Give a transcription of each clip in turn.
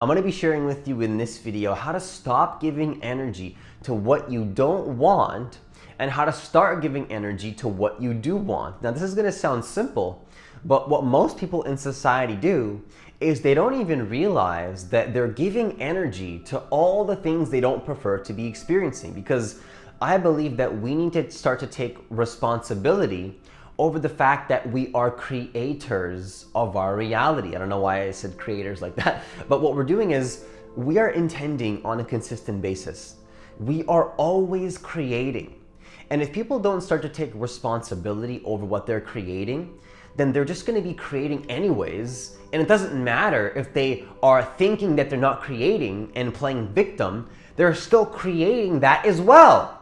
I'm going to be sharing with you in this video how to stop giving energy to what you don't want and how to start giving energy to what you do want. Now, this is going to sound simple, but what most people in society do is they don't even realize that they're giving energy to all the things they don't prefer to be experiencing, because I believe that we need to start to take responsibility over the fact that we are creators of our reality. I don't know why I said creators like that, but what we're doing is we are intending on a consistent basis. We are always creating. And if people don't start to take responsibility over what they're creating, then they're just gonna be creating anyways. And it doesn't matter if they are thinking that they're not creating and playing victim, they're still creating that as well.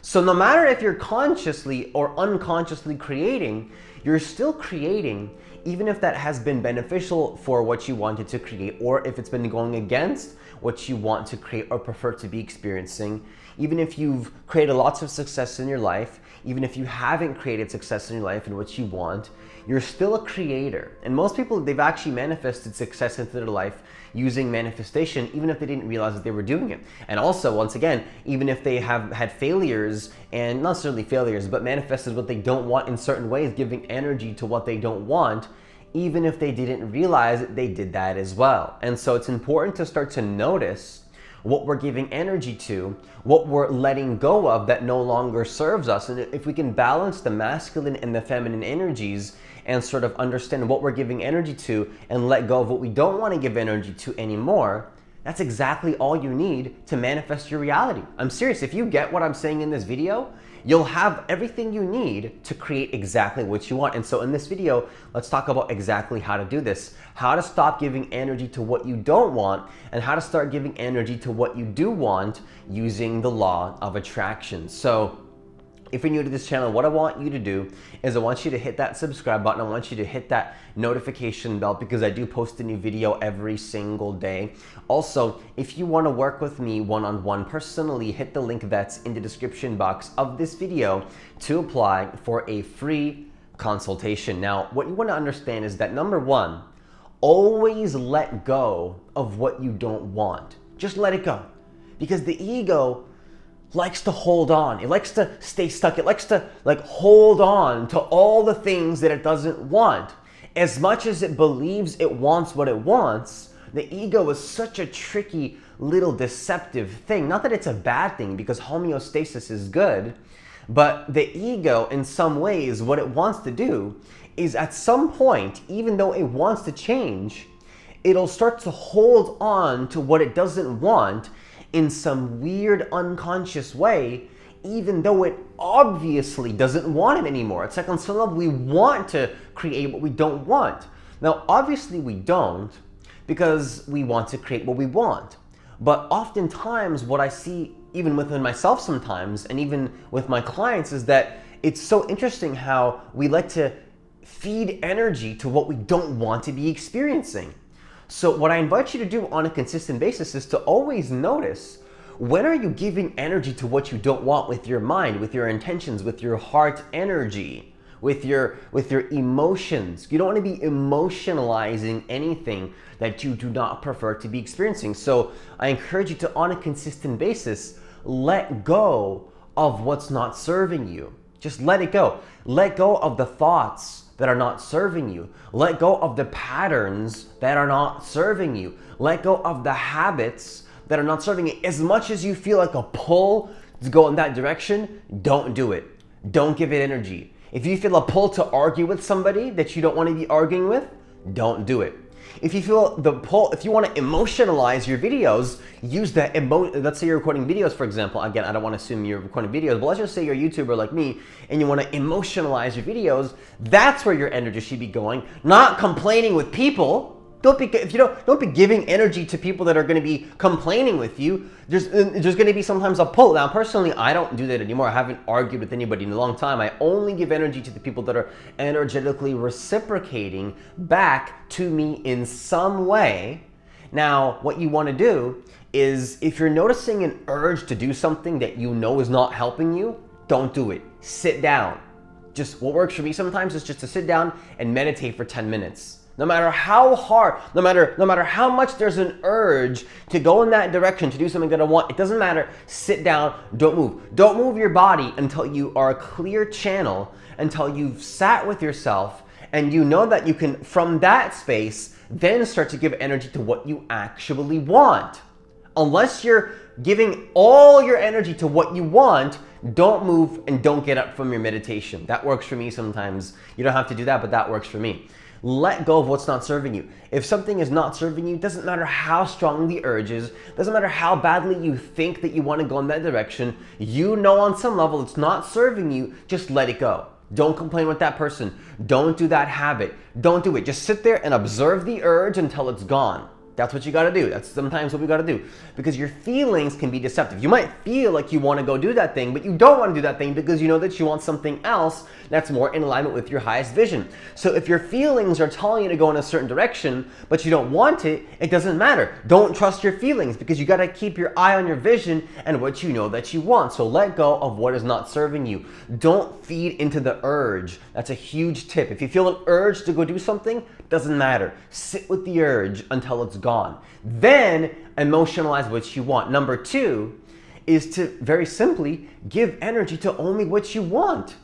So no matter if you're consciously or unconsciously creating, you're still creating, even if that has been beneficial for what you wanted to create, or if it's been going against what you want to create or prefer to be experiencing. Even if you've created lots of success in your life, even if you haven't created success in your life and what you want, you're still a creator. And most people, they've actually manifested success into their life using manifestation, even if they didn't realize that they were doing it. And also, once again, even if they have had failures, and not necessarily failures, but manifested what they don't want in certain ways, giving energy to what they don't want, even if they didn't realize it, they did that as well. And so it's important to start to notice what we're giving energy to, what we're letting go of that no longer serves us. And if we can balance the masculine and the feminine energies and sort of understand what we're giving energy to and let go of what we don't want to give energy to anymore, that's exactly all you need to manifest your reality. I'm serious. If you get what I'm saying in this video, you'll have everything you need to create exactly what you want. And so in this video, let's talk about exactly how to do this, how to stop giving energy to what you don't want and how to start giving energy to what you do want using the law of attraction. So if you're new to this channel, what I want you to do is I want you to hit that subscribe button. I want you to hit that notification bell because I do post a new video every single day. Also, if you want to work with me one-on-one personally, hit the link that's in the description box of this video to apply for a free consultation. Now, what you want to understand is that number one, always let go of what you don't want. Just let it go, because the ego likes to hold on. It likes to stay stuck. It likes to hold on to all the things that it doesn't want. As much as it believes it wants what it wants, the ego is such a tricky little deceptive thing. Not that it's a bad thing, because homeostasis is good, but the ego in some ways, what it wants to do is at some point, even though it wants to change, it'll start to hold on to what it doesn't want in some weird unconscious way, even though it obviously doesn't want it anymore. It's like on some level we want to create what we don't want. Now, obviously we don't, because we want to create what we want. But oftentimes what I see, even within myself sometimes, and even with my clients, is that it's so interesting how we like to feed energy to what we don't want to be experiencing. So what I invite you to do on a consistent basis is to always notice, when are you giving energy to what you don't want with your mind, with your intentions, with your heart energy, with your emotions? You don't want to be emotionalizing anything that you do not prefer to be experiencing. So I encourage you to, on a consistent basis, let go of what's not serving you. Just let it go. Let go of the thoughts that are not serving you. Let go of the patterns that are not serving you. Let go of the habits that are not serving you. As much as you feel like a pull to go in that direction, don't do it. Don't give it energy. If you feel a pull to argue with somebody that you don't want to be arguing with, don't do it. If you feel the pull, if you want to emotionalize your videos, use that let's say you're recording videos, for example. Again, I don't want to assume you're recording videos, but let's just say you're a YouTuber like me and you want to emotionalize your videos. That's where your energy should be going, not complaining with people. Don't be giving energy to people that are going to be complaining with you. There's going to be sometimes a pull. Now, personally, I don't do that anymore. I haven't argued with anybody in a long time. I only give energy to the people that are energetically reciprocating back to me in some way. Now, what you want to do is, if you're noticing an urge to do something that you know is not helping you, don't do it. Sit down. Just what works for me sometimes is just to sit down and meditate for 10 minutes. No matter how hard, no matter how much there's an urge to go in that direction, to do something that I want, it doesn't matter. Sit down, don't move. Don't move your body until you are a clear channel, until you've sat with yourself and you know that you can, from that space, then start to give energy to what you actually want. Unless you're giving all your energy to what you want, don't move and don't get up from your meditation. That works for me sometimes. You don't have to do that, but that works for me. Let go of what's not serving you. If something is not serving you, doesn't matter how strong the urge is, doesn't matter how badly you think that you want to go in that direction, you know on some level it's not serving you, just let it go. Don't complain with that person. Don't do that habit. Don't do it. Just sit there and observe the urge until it's gone. That's what you gotta do. That's sometimes what we gotta do. Because your feelings can be deceptive. You might feel like you wanna go do that thing, but you don't wanna do that thing because you know that you want something else that's more in alignment with your highest vision. So if your feelings are telling you to go in a certain direction, but you don't want it, it doesn't matter. Don't trust your feelings because you gotta keep your eye on your vision and what you know that you want. So let go of what is not serving you. Don't feed into the urge. That's a huge tip. If you feel an urge to go do something, doesn't matter. Sit with the urge until it's gone. Then emotionalize what you want. Number 2 is to very simply give energy to only what you want.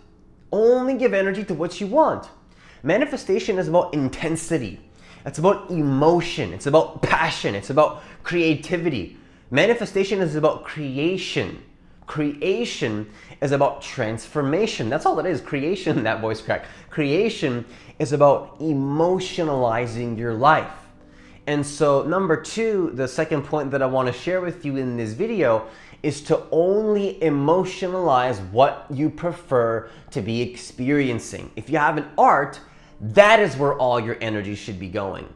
Only give energy to what you want. Manifestation is about intensity. It's about emotion. It's about passion. It's about creativity. Manifestation is about creation. Creation is about transformation. That's all it is. Creation, that voice crack. Creation is about emotionalizing your life. And so number 2, the second point that I want to share with you in this video is to only emotionalize what you prefer to be experiencing. If you have an art, that is where all your energy should be going.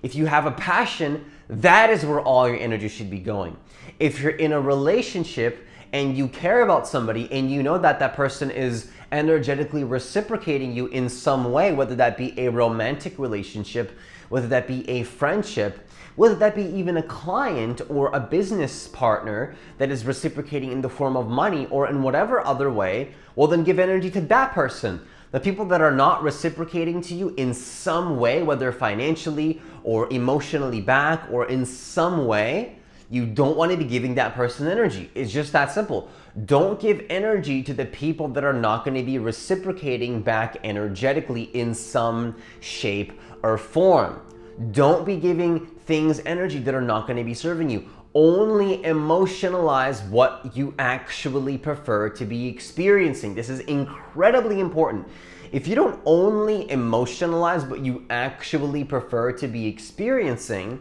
If you have a passion, that is where all your energy should be going. If you're in a relationship and you care about somebody and you know that that person is energetically reciprocating you in some way, whether that be a romantic relationship, whether that be a friendship, whether that be even a client or a business partner that is reciprocating in the form of money or in whatever other way, well then give energy to that person. The people that are not reciprocating to you in some way, whether financially or emotionally back or in some way, you don't want to be giving that person energy. It's just that simple. Don't give energy to the people that are not going to be reciprocating back energetically in some shape or form. Don't be giving things energy that are not going to be serving you. Only emotionalize what you actually prefer to be experiencing. This is incredibly important. If you don't only emotionalize what you actually prefer to be experiencing,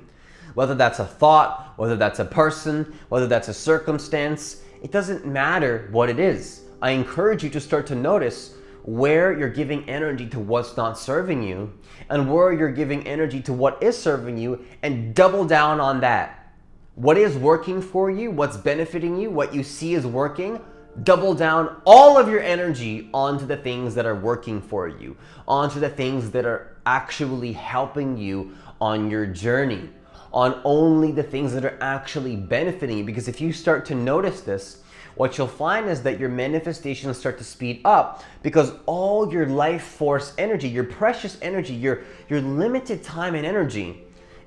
whether that's a thought, whether that's a person, whether that's a circumstance, it doesn't matter what it is. I encourage you to start to notice where you're giving energy to what's not serving you and where you're giving energy to what is serving you, and double down on that. What is working for you, what's benefiting you, what you see is working, double down all of your energy onto the things that are working for you, onto the things that are actually helping you on your journey, on only the things that are actually benefiting you. Because if you start to notice this, what you'll find is that your manifestations start to speed up, because all your life force energy, your precious energy, your limited time and energy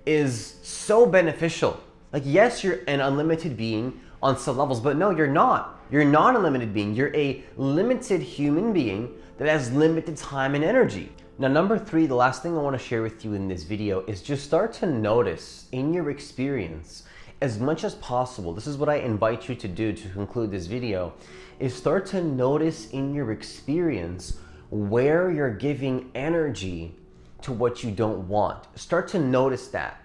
is so beneficial. Like, yes, you're an unlimited being on some levels, but no, you're not. You're not a limited being. You're a limited human being that has limited time and energy. Now, number 3, the last thing I want to share with you in this video is just start to notice in your experience as much as possible. This is what I invite you to do to conclude this video, is start to notice in your experience where you're giving energy to what you don't want. Start to notice that.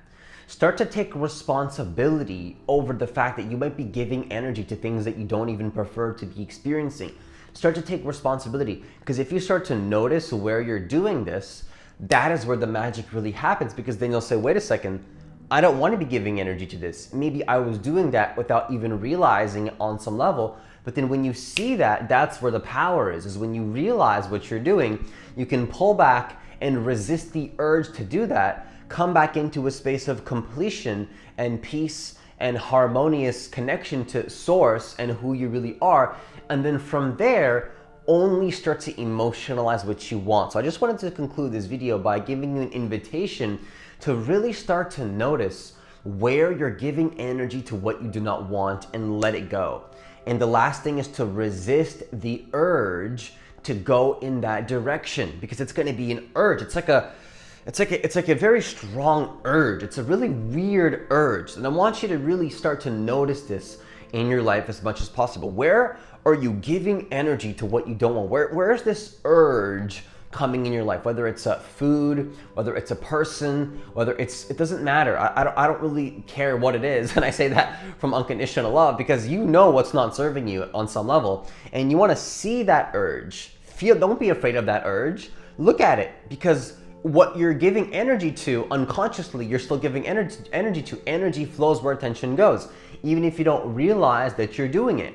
Start to take responsibility over the fact that you might be giving energy to things that you don't even prefer to be experiencing. Start to take responsibility, because if you start to notice where you're doing this, that is where the magic really happens, because then you'll say, wait a second, I don't want to be giving energy to this. Maybe I was doing that without even realizing it on some level. But then when you see that, that's where the power is when you realize what you're doing, you can pull back and resist the urge to do that, come back into a space of completion and peace and harmonious connection to source and who you really are. And then from there, only start to emotionalize what you want. So I just wanted to conclude this video by giving you an invitation to really start to notice where you're giving energy to what you do not want and let it go. And the last thing is to resist the urge to go in that direction, because it's going to be an urge. It's like a very strong urge. It's a really weird urge. And I want you to really start to notice this in your life as much as possible. Where are you giving energy to what you don't want? Where's this urge coming in your life? Whether it's a food, whether it's a person, it doesn't matter. I don't really care what it is. And I say that from unconditional love, because you know what's not serving you on some level. And you want to see that urge. Don't be afraid of that urge. Look at it, because what you're giving energy to unconsciously, you're still giving energy to. Energy flows where attention goes, even if you don't realize that you're doing it.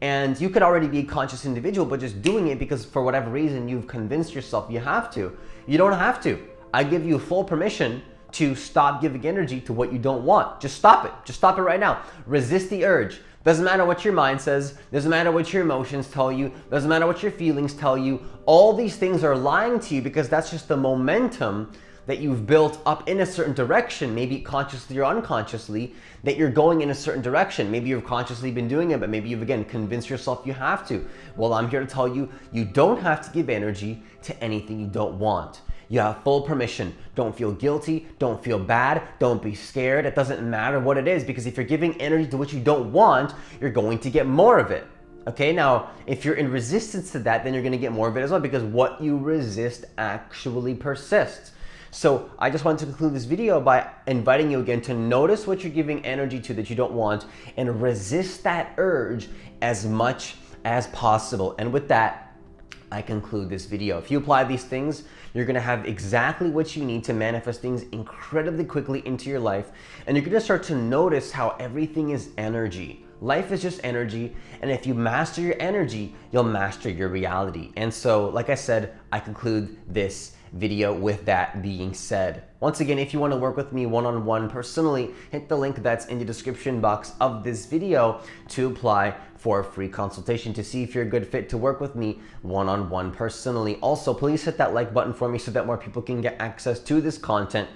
And you could already be a conscious individual, but just doing it because for whatever reason you've convinced yourself you have to. You don't have to. I give you full permission to stop giving energy to what you don't want. Just stop it. Just stop it right now. Resist the urge. Doesn't matter what your mind says. Doesn't matter what your emotions tell you. Doesn't matter what your feelings tell you. All these things are lying to you, because that's just the momentum that you've built up in a certain direction, maybe consciously or unconsciously, that you're going in a certain direction. Maybe you've consciously been doing it, but maybe you've, again, convinced yourself you have to. Well, I'm here to tell you, you don't have to give energy to anything you don't want. You have full permission. Don't feel guilty. Don't feel bad. Don't be scared. It doesn't matter what it is, because if you're giving energy to what you don't want, you're going to get more of it. Okay, now, if you're in resistance to that, then you're going to get more of it as well, because what you resist actually persists. So I just wanted to conclude this video by inviting you again to notice what you're giving energy to that you don't want, and resist that urge as much as possible. And with that, I conclude this video. If you apply these things, you're gonna have exactly what you need to manifest things incredibly quickly into your life. And you're gonna start to notice how everything is energy. Life is just energy, and if you master your energy, you'll master your reality. And so, like I said, I conclude this video with that being said. Once again, if you want to work with me one-on-one personally, hit the link that's in the description box of this video to apply for a free consultation to see if you're a good fit to work with me one-on-one personally. Also, please hit that like button for me so that more people can get access to this content,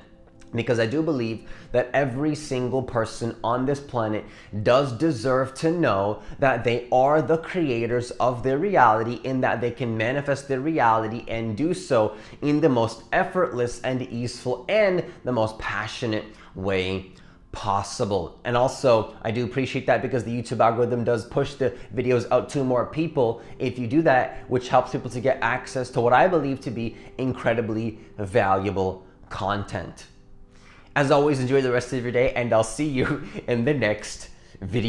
because I do believe that every single person on this planet does deserve to know that they are the creators of their reality, in that they can manifest their reality and do so in the most effortless and easeful and the most passionate way possible. And also, I do appreciate that, because the YouTube algorithm does push the videos out to more people if you do that, which helps people to get access to what I believe to be incredibly valuable content. As always, enjoy the rest of your day, and I'll see you in the next video.